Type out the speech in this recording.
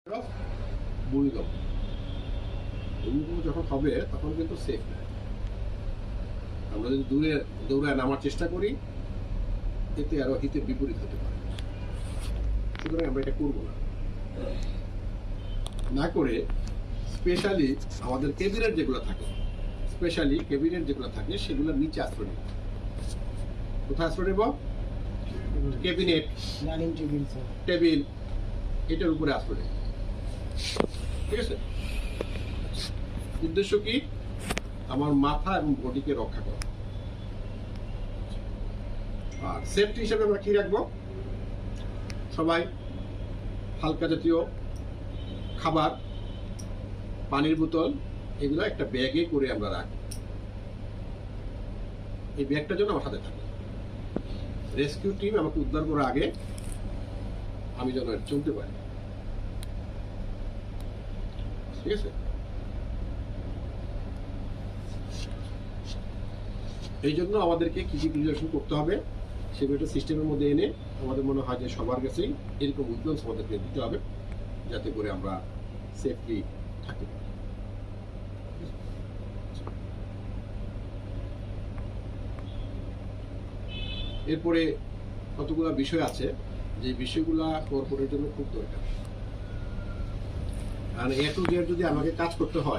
ভূমিকম্প ভূমিকম্প যখন হবে তখন কিন্তু সেফ না। আমরা যদি দূরে দৌড়ায় নামার চেষ্টা করি এতে আরো হিতের বিপরীত হতে পারে। সুতরাং আমরা এটা করবো না করে স্পেশালি আমাদের কেবিনেট যেগুলো থাকে সেগুলোর নিচে আশ্রয় নেব। কোথায় আশ্রয় নেব? কেবিনেট, টেবিল, এটার উপরে আশ্রয় নেব। ঠিক আছে? উদ্দেশ্য কি? আমার মাথা এবং বডিকে রক্ষা করা। আর সেফটি হিসেবে আমরা কি রাখবো? সবাই হালকা জাতীয় খাবার, পানির বোতল, এগুলো একটা ব্যাগে করে আমরা রাখবো। এই ব্যাগটা যেন আমার সাথে থাকে। রেস্কিউ টিম আমাকে উদ্ধার করার আগে আমি যেন চলতে পারি। ঠিক আছে? এই জন্য আমাদেরকে কি কি প্রিপারেশন করতে হবে সেগুলো একটা সিস্টেমের মধ্যে এনে আমাদের মনে হয় যে সবার কাছেই এরকম উইডনেস আমাদেরকে দিতে হবে, যাতে করে আমরা সেফলি থাকি। এরপরে কতগুলো বিষয় আছে যে বিষয়গুলা কর্পোরেটের জন্য খুব দরকার। আর এ টু জেড যদি আমাকে কাজ করতে হয়